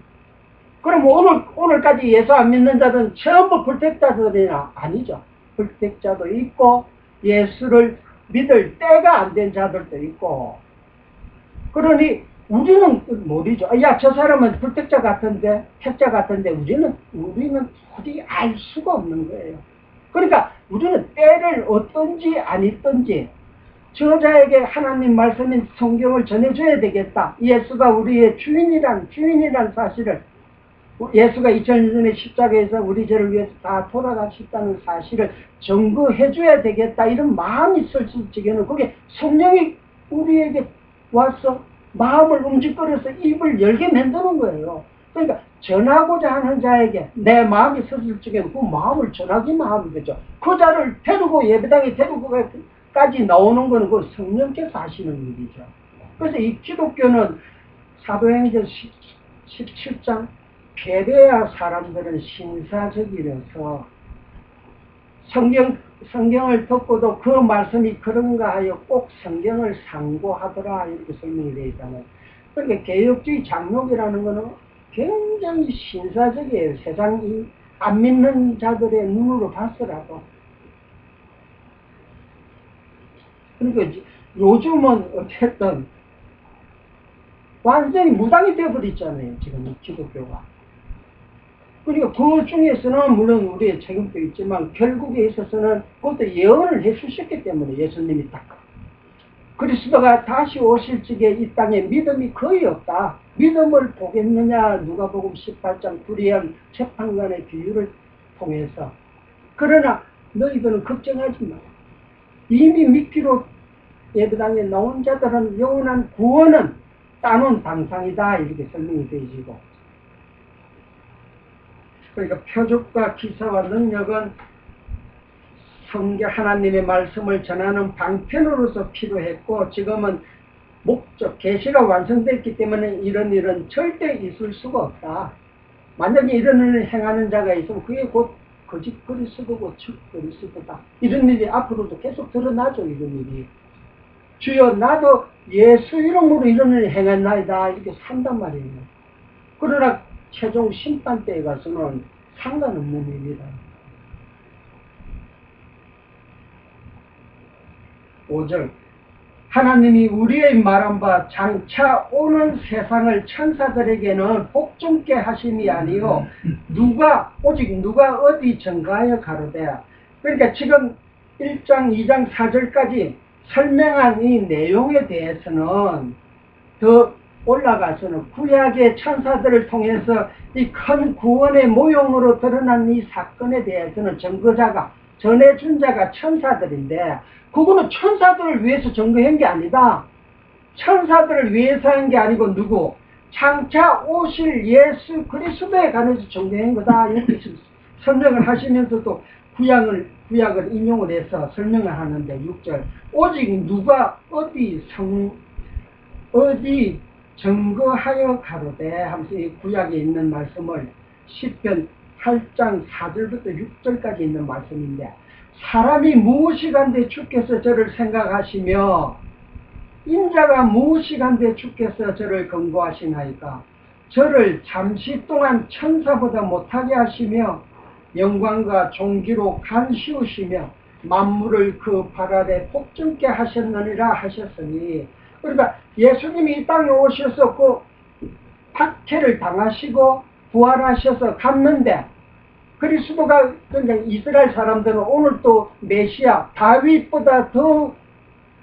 그럼 오늘까지 예수 안 믿는 자들은 전부 불택자들이나 아니죠. 불택자도 있고 예수를 믿을 때가 안 된 자들도 있고 그러니 우리는 모르죠. 저 사람은 불택자 같은데 택자 같은데 우리는 도저히 알 수가 없는 거예요. 그러니까 우리는 때를 어떤지 아니든지 저자에게 하나님 말씀인 성경을 전해줘야 되겠다. 예수가 우리의 주인이란 사실을 예수가 2000년 전에 십자가에서 우리 죄를 위해서 다 돌아가셨다는 사실을 증거해줘야 되겠다. 이런 마음이 있을 적에는 그게 성령이 우리에게 와서 마음을 움직거려서 입을 열게 만드는 거예요. 그러니까 전하고자 하는 자에게 내 마음이 섰을 적에는 그 마음을 전하기만 하면 되죠. 그 자를 데리고 예배당에 데리고까지 나오는 거는 그 성령께서 하시는 일이죠. 그래서 이 기독교는 사도행전 17장 베레아 사람들은 신사적이라서 성경을 듣고도 그 말씀이 그런가 하여 꼭 성경을 상고하더라 이렇게 설명이 되어 있잖아요. 그러니까 개혁주의 장로교라는 것은 굉장히 신사적이에요. 세상 안 믿는 자들의 눈으로 봤더라도. 그러니까 요즘은 어쨌든 완전히 무당이 되어버렸잖아요. 지금 기독교가. 그러니까 그 중에서는 물론 우리의 책임도 있지만 결국에 있어서는 그것도 예언을 해주셨기 때문에 예수님이 딱 그리스도가 다시 오실 적에 이 땅에 믿음이 거의 없다. 믿음을 보겠느냐 누가복음 18장 불의한 재판관의 비유를 통해서. 그러나 너희들은 걱정하지 마. 이미 미끼로 예배당에 나온 자들은 영원한 구원은 따놓은 당상이다. 이렇게 설명이 되어지고. 그러니까 표적과 기사와 능력은 성경 하나님의 말씀을 전하는 방편으로서 필요했고, 지금은 목적, 계시가 완성됐기 때문에 이런 일은 절대 있을 수가 없다. 만약에 이런 일을 행하는 자가 있으면 그게 곧 거짓 그리스도고 즉 그리스도다. 이런 일이 앞으로도 계속 드러나죠. 이런 일이. 주여 나도 예수 이름으로 이런 일을 행했나이다. 이렇게 산단 말이에요. 그러나 최종 심판 때에 가서는 상관없는 일이다. 5절 하나님이 우리의 말한 바 장차 오는 세상을 천사들에게는 복종케 하심이 아니요 오직 누가 어디 증가하여 가로되. 그러니까 지금 1장 2장 4절까지 설명한 이 내용에 대해서는 더 올라가서는 구약의 천사들을 통해서 이 큰 구원의 모형으로 드러난 이 사건에 대해서는 증거자가 전해준 자가 천사들인데, 그거는 천사들을 위해서 증거한 게 아니다. 천사들을 위해서 한 게 아니고 누구? 장차 오실 예수 그리스도에 관해서 증거한 거다. 이렇게 설명을 하시면서도 구약을 인용을 해서 설명을 하는데, 6절 오직 누가 어디 증거하여 가로되 하면서 이 구약에 있는 말씀을 시편 8장 4절부터 6절까지 있는 말씀인데, 사람이 무엇이간데 주께서 저를 생각하시며 인자가 무엇이간데 주께서 저를 권고하시나이까. 저를 잠시 동안 천사보다 못하게 하시며 영광과 존귀로 간시우시며 만물을 그 발 아래 복종케 하셨느니라 하셨으니. 그러니까 예수님이 이 땅에 오셔서 그 박해를 당하시고 부활하셔서 갔는데, 그리스도가, 그러니까 이스라엘 사람들은 오늘 또 메시아 다윗보다 더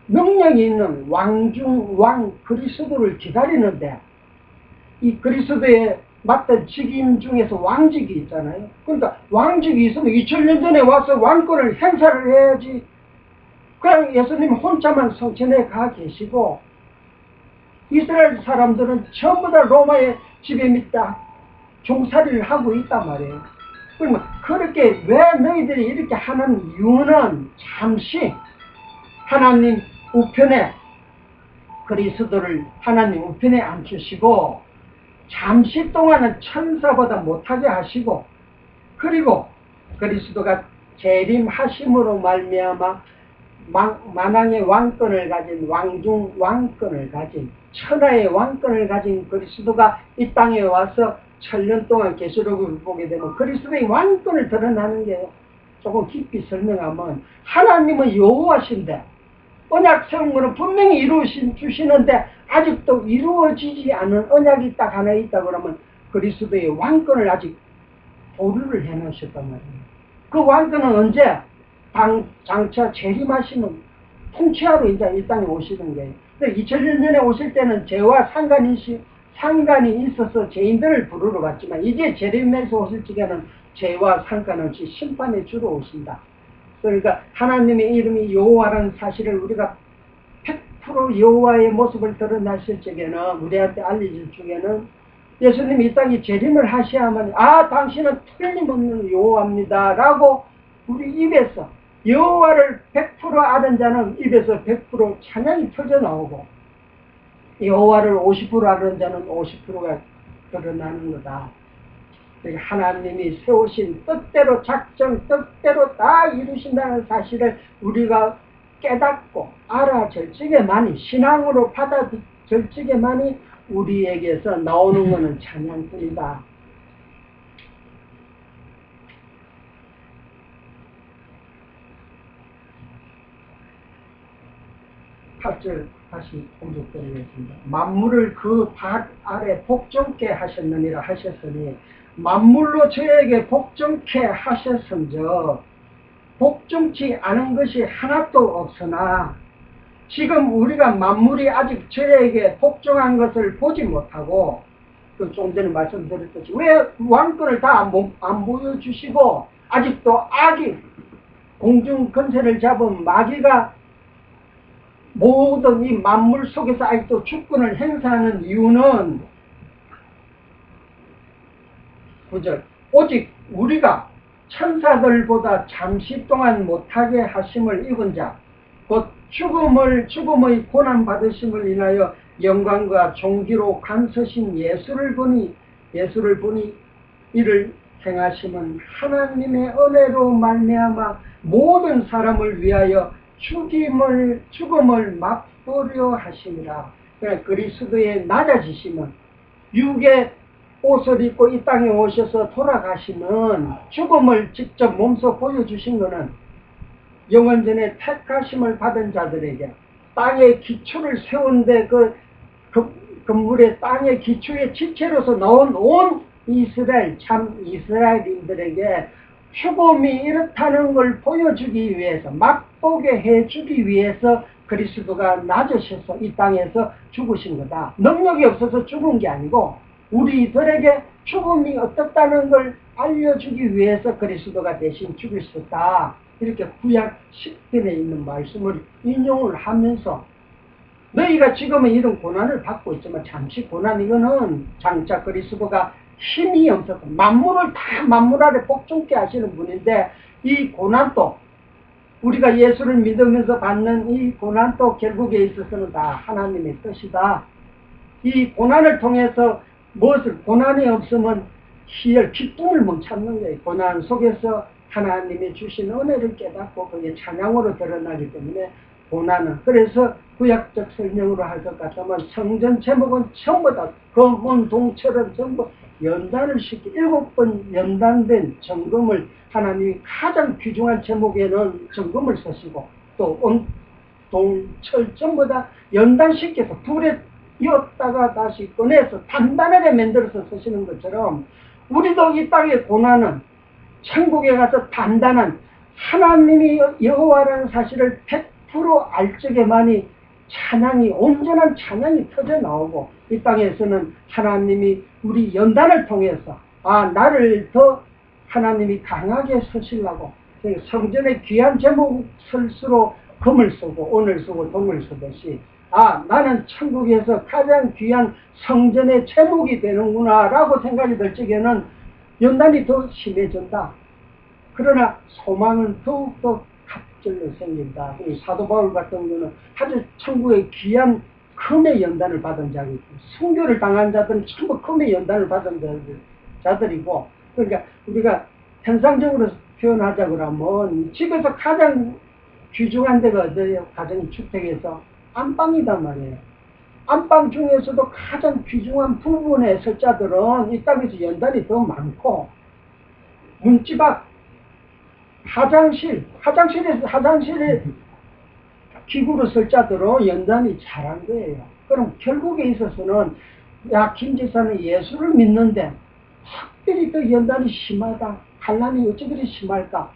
능력이 있는 왕 그리스도를 기다리는데, 이 그리스도의 맡은 직임 중에서 왕직이 있잖아요. 그러니까 왕직이 있으면 2000년 전에 와서 왕권을 행사를 해야지. 그냥 예수님 혼자만 성전에 가 계시고, 이스라엘 사람들은 전부 다 로마의 지배 밑에 종살이를 하고 있단 말이에요. 그러면 그렇게 왜 너희들이 이렇게 하는 이유는 잠시 하나님 우편에 그리스도를 하나님 우편에 앉히시고 잠시 동안은 천사보다 못하게 하시고, 그리고 그리스도가 재림하심으로 말미암아 만왕의 왕권을 가진 왕중 왕권을 가진 천하의 왕권을 가진 그리스도가 이 땅에 와서 1000년 동안 계시록을 보게 되면 그리스도의 왕권을 드러나는 게, 조금 깊이 설명하면 하나님은 여호와신데 언약 세운 거는 분명히 주시는데 아직도 이루어지지 않은 언약이 딱 하나 있다 그러면 그리스도의 왕권을 아직 보류를 해놓으셨단 말이에요. 그 왕권은 언제? 장차 재림하시는 통치하러 이제 이 땅에 오시는 거예요. 2000년 전에 오실 때는 죄와 상관이 있어서 죄인들을 부르러 갔지만, 이제 재림해서 오실 적에는 죄와 상관없이 심판에 주러 오신다. 그러니까 하나님의 이름이 여호와라는 사실을 우리가 100% 여호와의 모습을 드러나실 적에는, 우리한테 알려질 적에는 예수님이 이 땅에 재림을 하셔야만, 당신은 틀림없는 여호와입니다 라고 우리 입에서, 여호와를 100% 아는 자는 입에서 100% 찬양이 터져나오고, 여호와를 50% 아는 자는 50%가 드러나는 거다. 하나님이 세우신 뜻대로 뜻대로 다 이루신다는 사실을 우리가 깨닫고 알아질 적에만이, 신앙으로 받아들 적에만이 우리에게서 나오는 것은 찬양뿐이다. 8절 다시 공독드리겠습니다. 만물을 그 발 아래 복종케 하셨느니라 하셨으니, 만물로 저에게 복종케 하셨은즉 복종치 않은 것이 하나도 없으나, 지금 우리가 만물이 아직 저에게 복종한 것을 보지 못하고, 좀 전에 말씀드렸듯이 왜 왕권을 다 안 보여주시고 아직도 악이 공중 권세를 잡은 마귀가 모든 이 만물 속에서 아직도 주권을 행사하는 이유는 9절 오직 우리가 천사들보다 잠시 동안 못하게 하심을 입은 자 곧 죽음의 고난 받으심을 인하여 영광과 존귀로 간서신 예수를 보니 이를 행하심은 하나님의 은혜로 말미암아 모든 사람을 위하여 죽음을 맛보려 하심이라. 그러니까 그리스도의 낮아지심은 육의 옷을 입고 이 땅에 오셔서 돌아가시는 죽음을 직접 몸소 보여주신 것은 영원전에 택하심을 받은 자들에게 땅의 기초를 세운데 그 건물의 땅의 기초의 지체로서 나온 온 이스라엘 참 이스라엘인들에게 죽음이 이렇다는 걸 보여주기 위해서 맛보게 해주기 위해서 그리스도가 낮으셔서 이 땅에서 죽으신 거다. 능력이 없어서 죽은 게 아니고 우리들에게 죽음이 어떻다는 걸 알려주기 위해서 그리스도가 대신 죽으셨다. 이렇게 구약 10편에 있는 말씀을 인용을 하면서 너희가 지금은 이런 고난을 받고 있지만 잠시 고난 이거는 장차 그리스도가 힘이 없어서 만물을 다 만물 아래 복종케 하시는 분인데 이 고난도 우리가 예수를 믿으면서 받는 이 고난도 결국에 있어서는 다 하나님의 뜻이다. 이 고난을 통해서 고난이 없으면 희열, 기쁨을 못 찾는 거예요. 고난 속에서 하나님이 주신 은혜를 깨닫고 그게 찬양으로 드러나기 때문에 고난은 그래서 구약적 설명으로 할 것 같으면 성전 제목은 전부 다 검은 동처럼 전부 연단을 시키 7번 연단된 정금을 하나님이 가장 귀중한 제목에는 정금을 쓰시고 또 동철 전부 다 연단시켜서 불에 이었다가 다시 꺼내서 단단하게 만들어서 쓰시는 것처럼 우리도 이 땅의 고난은 천국에 가서 단단한 하나님이 여호와라는 사실을 100% 알 적에만이 찬양이 온전한 찬양이 터져 나오고 이 땅에서는 하나님이 우리 연단을 통해서 나를 더 하나님이 강하게 쓰시려고 성전의 귀한 제목 설수로 금을 쓰고 은을 쓰고 동을 쓰듯이 나는 천국에서 가장 귀한 성전의 제목이 되는구나 라고 생각이 들 적에는 연단이 더 심해진다. 그러나 소망은 더욱더 갑절로 생긴다. 사도 바울 같은 경우는 아주 천국의 귀한 금의 연단을 받은 자이고 순교를 당한 자들은 전부 금의 연단을 받은 자들이고 그러니까 우리가 현상적으로 표현하자 그러면 집에서 가장 귀중한 데가 어디예요? 가정주택에서 안방이단 말이에요. 안방 중에서도 가장 귀중한 부분의 설자들은 이 땅에서 연단이 더 많고 문집 앞 화장실에 기구로 설자들은 연단이 잘한 거예요. 그럼 결국에 있어서는 김 지사는 예수를 믿는데 특별히 더 연단이 심하다. 환난이 어찌 그리 심할까?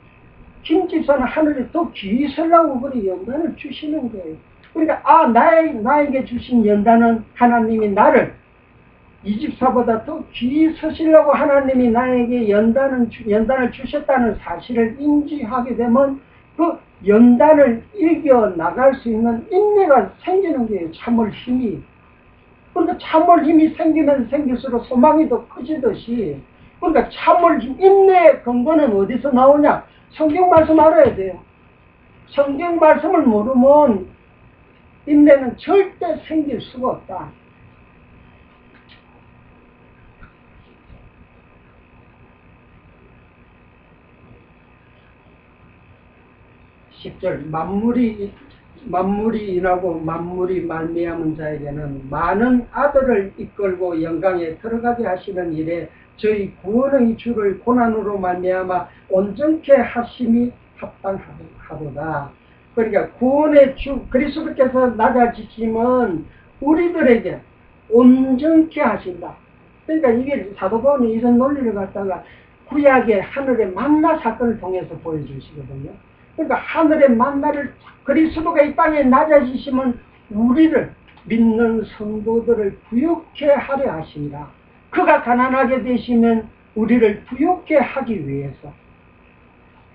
김 지사는 하늘에 더 귀히 설라고 그리 연단을 주시는 거예요. 그러니까 나에게 주신 연단은 하나님이 나를 이 집사보다 더 귀히 서시려고 하나님이 나에게 연단을 주셨다는 사실을 인지하게 되면 그 연단을 이겨나갈 수 있는 인내가 생기는 거예요. 참을 힘이. 그러니까 참을 힘이 생기면 생길수록 소망이 더 커지듯이 그러니까 참을 인내의 근거는 어디서 나오냐? 성경 말씀 알아야 돼요. 성경 말씀을 모르면 인내는 절대 생길 수가 없다. 10절 만물이 인하고 만물이 말미암은 자에게는 많은 아들을 이끌고 영광에 들어가게 하시는 일에 저희 구원의 주를 고난으로 말미암아 온전케 하심이 합당하도다. 그러니까 구원의 주 그리스도께서 낮아지심은 우리들에게 온전케 하신다. 그러니까 이게 사도 바울이 이런 논리를 갖다가 구약의 하늘의 만나 사건을 통해서 보여주시거든요. 그러니까 하늘의 만나를 그리스도가 이 땅에 낮아지시면 우리를 믿는 성도들을 부욕케 하려 하십니다. 그가 가난하게 되시면 우리를 부욕케 하기 위해서.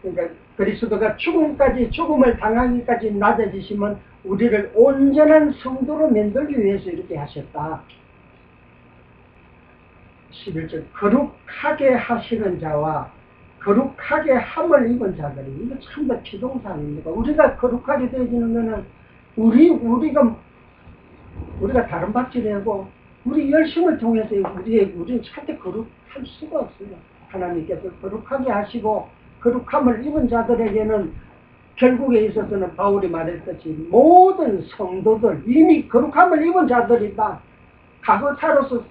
그러니까 그리스도가 죽음을 당하기까지 낮아지시면 우리를 온전한 성도로 만들기 위해서 이렇게 하셨다. 11절 거룩하게 하시는 자와 거룩하게 함을 입은 자들이, 이거 참 더 피동사 아닙니까? 우리가 거룩하게 되어지는 것은 우리가 다른 박질하고 우리 열심을 통해서 우리는 절대 거룩할 수가 없어요. 하나님께서 거룩하게 하시고 거룩함을 입은 자들에게는 결국에 있어서는 바울이 말했듯이 모든 성도들, 이미 거룩함을 입은 자들이다. 과거사로서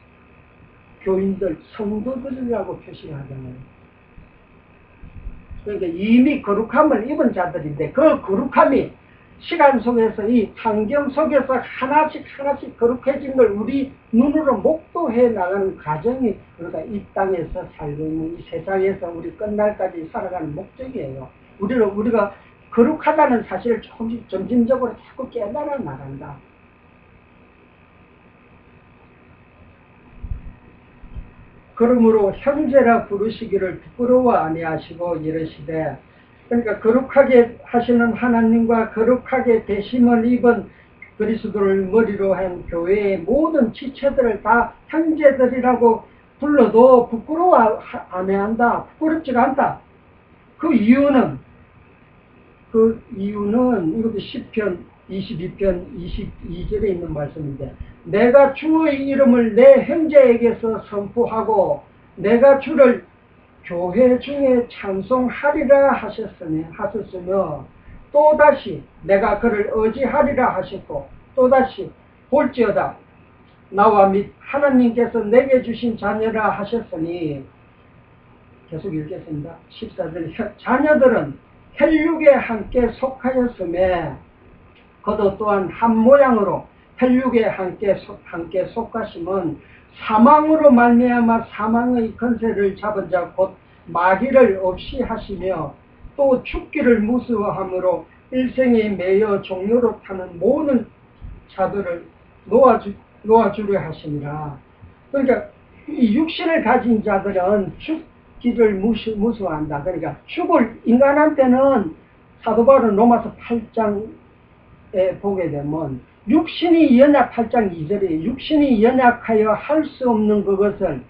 교인들, 성도들이라고 표시하잖아요. 그러니까 이미 거룩함을 입은 자들인데 그 거룩함이 시간 속에서 이 환경 속에서 하나씩 거룩해진 걸 우리 눈으로 목도해 나가는 과정이 우리가 이 땅에서 살고 있는 이 세상에서 우리 끝날까지 살아가는 목적이에요. 우리가 거룩하다는 사실을 점진적으로 자꾸 깨달아 나간다. 그러므로 형제라 부르시기를 부끄러워 아니하시고 이르시되, 그러니까 거룩하게 하시는 하나님과 거룩하게 되심을 입은 그리스도를 머리로 한 교회의 모든 지체들을 다 형제들이라고 불러도 부끄러워 아니한다. 부끄럽지가 않다. 그 이유는 이것도 시편 22편 22절에 있는 말씀인데, 내가 주의 이름을 내 형제에게서 선포하고 내가 주를 교회 중에 찬송하리라 하셨으며 또다시 내가 그를 의지하리라 하셨고 또다시 볼지어다 나와 및 하나님께서 내게 주신 자녀라 하셨으니, 계속 읽겠습니다. 14절 자녀들은 혈육에 함께 속하였음에 그도 또한 한 모양으로 혈육에 함께 속하심은 사망으로 말미암아 사망의 권세를 잡은 자 곧 마귀를 없이 하시며 또 죽기를 무서워함으로 일생에 매여 종로로 타는 모든 자들을 놓아주려 하시니라. 그러니까 이 육신을 가진 자들은 죽기를 무서워한다. 그러니까 죽을 인간한테는 사도 바울은 로마서 8장에 보게 되면 육신이 연약 8장 2절에 육신이 연약하여 할 수 없는 그것을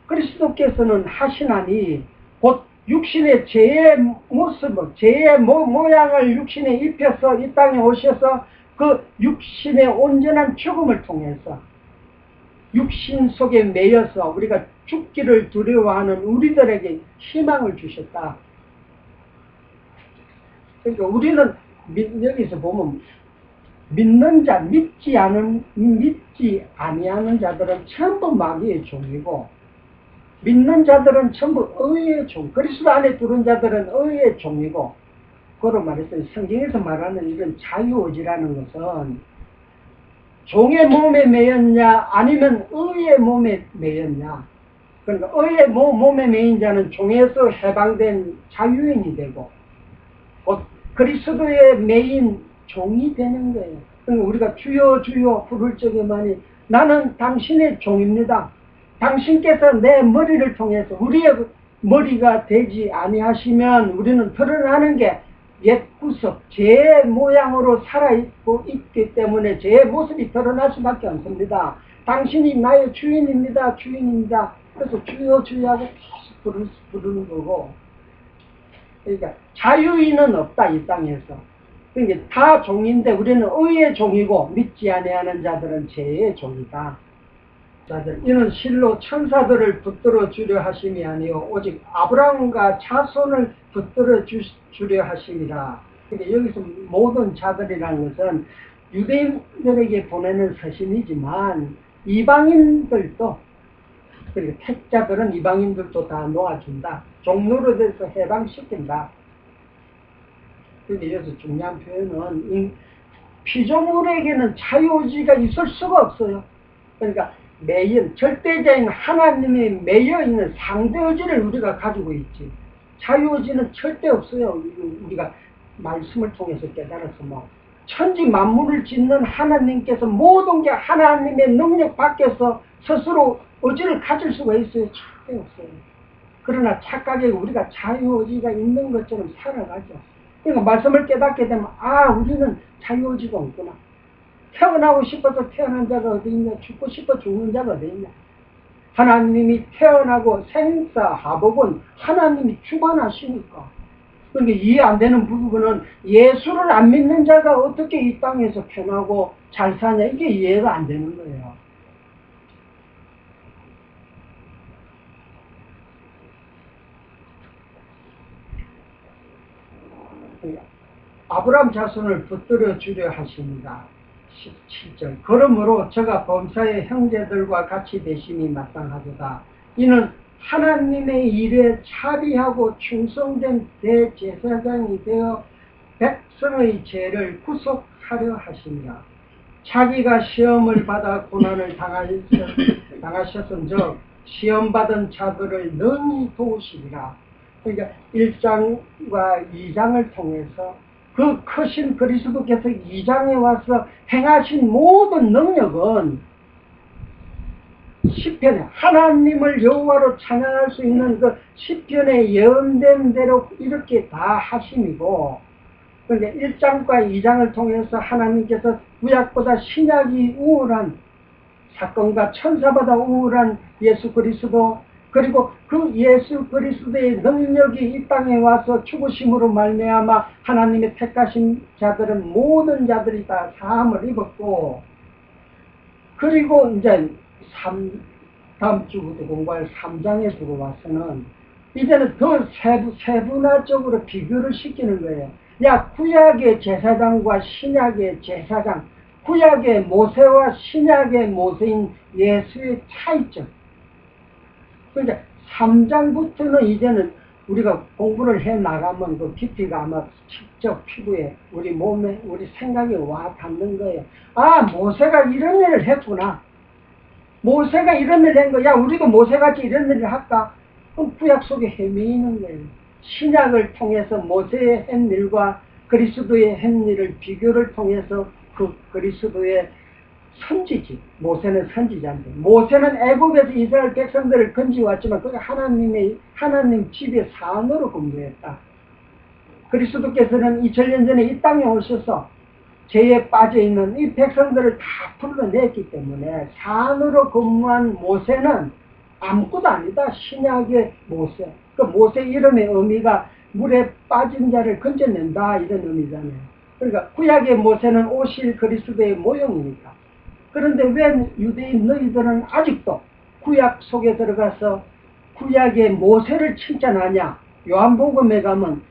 그리스도께서는 하시나니 곧 육신의 죄의 모습을 죄의 모양을 육신에 입혀서 이 땅에 오셔서 그 육신의 온전한 죽음을 통해서 육신 속에 매여서 우리가 죽기를 두려워하는 우리들에게 희망을 주셨다. 그러니까 우리는 여기서 보면 믿는 자, 믿지 아니하는 자들은 전부 마귀의 종이고, 믿는 자들은 전부 의의 종, 그리스도 안에 들은 자들은 의의 종이고, 그런 말했어요. 성경에서 말하는 이런 자유의지라는 것은 종의 몸에 매였냐 아니면 의의 몸에 매였냐. 그러니까 의의 몸에 매인 자는 종에서 해방된 자유인이 되고 곧 그리스도의 매인 종이 되는 거예요. 그러니까 우리가 주여 주여 부를 적에만이 나는 당신의 종입니다. 당신께서 내 머리를 통해서 우리의 머리가 되지 아니하시면 우리는 드러나는 게 옛 구석, 제 모양으로 살아있고 있기 때문에 제 모습이 드러날 수밖에 없습니다. 당신이 나의 주인입니다. 주인입니다. 그래서 주여 주여 하고 계속 부르는 거고, 그러니까 자유인은 없다 이 땅에서. 그러니까 다 종인데 우리는 의의 종이고 믿지 아니하는 자들은 죄의 종이다. 자들 이는 실로 천사들을 붙들어 주려 하심이 아니요 오직 아브라함과 자손을 붙들어 주려 하심이라. 그러니까 여기서 모든 자들이라는 것은 유대인들에게 보내는 서신이지만 이방인들도, 그리고 택자들은 이방인들도 다 놓아준다. 종로로 돼서 해방시킨다. 그런데 여기서 중요한 표현은 피조물에게는 자유의지가 있을 수가 없어요. 그러니까 매인, 절대자인 하나님이 매여있는 상대의지를 우리가 가지고 있지. 자유의지는 절대 없어요. 우리가 말씀을 통해서 깨달아서 천지 만물을 짓는 하나님께서 모든 게 하나님의 능력 밖에서 스스로 의지를 가질 수가 있어요? 절대 없어요. 그러나 착각에 우리가 자유의지가 있는 것처럼 살아가죠. 그러니까 말씀을 깨닫게 되면 우리는 자유의지가 없구나. 태어나고 싶어서 태어난 자가 어디 있냐. 죽고 싶어 죽는 자가 어디 있냐. 하나님이 태어나고 생사하복은 하나님이 주관하시니까. 그러니까 이해 안 되는 부분은 예수를 안 믿는 자가 어떻게 이 땅에서 편하고 잘 사냐. 이게 이해가 안 되는 거예요. 아브라함 자손을 붙들어 주려 하십니다. 17절. 그러므로 저가 범사의 형제들과 같이 되심이 마땅하도다. 이는 하나님의 일에 차비하고 충성된 대제사장이 되어 백성의 죄를 구속하려 하십니다. 자기가 시험을 받아 고난을 당하셨은즉 시험받은 자들을 능히 도우시리라. 그러니까 1장과 2장을 통해서 그 크신 그리스도께서 2장에 와서 행하신 모든 능력은 시편에 하나님을 여호와로 찬양할 수 있는 그 시편에 예언된 대로 이렇게 다 하심이고, 그러니까 1장과 2장을 통해서 하나님께서 구약보다 신약이 우월한 사건과 천사보다 우월한 예수 그리스도, 그리고 그 예수 그리스도의 능력이 이 땅에 와서 죽으심으로 말미암아 하나님의 택하신 자들은 모든 자들이 다 사함을 입었고, 그리고 이제 다음 주부터 공부할 3장에 들어와서는 이제는 더 세분화적으로 비교를 시키는 거예요. 야, 구약의 제사장과 신약의 제사장, 구약의 모세와 신약의 모세인 예수의 차이점. 그러니까 3장부터는 이제는 우리가 공부를 해 나가면 그 깊이가 아마 직접 피부에, 우리 몸에, 우리 생각에 와 닿는 거예요. 모세가 이런 일을 했구나. 모세가 이런 일을 한 거야. 우리도 모세같이 이런 일을 할까? 그럼 구약 속에 헤매이는 거예요. 신약을 통해서 모세의 한 일과 그리스도의 한 일을 비교를 통해서 그 그리스도의 선지지, 모세는 선지자인데, 모세는 애굽에서 이스라엘 백성들을 건지왔지만 그가 하나님 집의 사원으로 근무했다. 그리스도께서는 2000년 전에 이 땅에 오셔서 죄에 빠져있는 이 백성들을 다 풀어냈기 때문에 사원으로 근무한 모세는 아무것도 아니다. 신약의 모세. 그 모세 이름의 의미가 물에 빠진 자를 건져낸다, 이런 의미잖아요. 그러니까 구약의 모세는 오실 그리스도의 모형이니까. 그런데 왜 유대인 너희들은 아직도 구약 속에 들어가서 구약의 모세를 칭찬하냐? 요한복음에 가면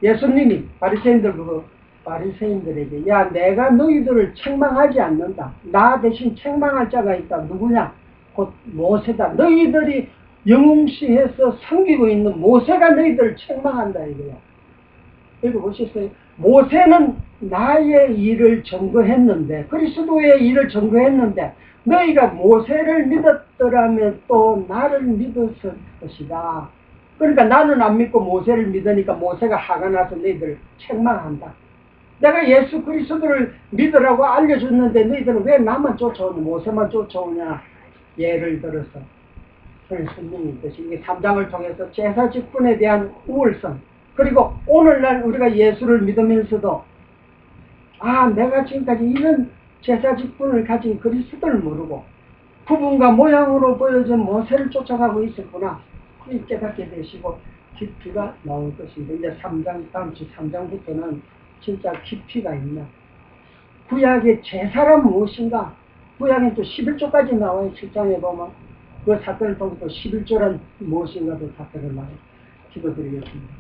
예수님이 바리새인들에게 야, 내가 너희들을 책망하지 않는다. 나 대신 책망할 자가 있다. 누구냐? 곧 모세다. 너희들이 영웅시해서 섬기고 있는 모세가 너희들을 책망한다 이거야. 이거 보셨어요? 모세는 나의 일을 증거했는데, 그리스도의 일을 증거했는데, 너희가 모세를 믿었더라면 또 나를 믿었을 것이다. 그러니까 나는 안 믿고 모세를 믿으니까 모세가 화가 나서 너희들을 책망한다. 내가 예수 그리스도를 믿으라고 알려줬는데 너희들은 왜 나만 쫓아오냐, 모세만 쫓아오냐. 예를 들어서 설명이 있듯이 이게 3장을 통해서 제사 직분에 대한 우월성, 그리고 오늘날 우리가 예수를 믿으면서도 내가 지금까지 이런 제사 직분을 가진 그리스도를 모르고 구분과 모양으로 보여준 모세를 쫓아가고 있었구나. 그걸 깨닫게 되시고 깊이가 나올 것입니다. 이제 3장, 다음 주 3장부터는 진짜 깊이가 있는 구약의 제사란 무엇인가? 구약엔 또 11조까지 나와요. 7장에 보면 그 사건을 통해서 또 11조란 무엇인가도 다 드러나요. 기도드리겠습니다.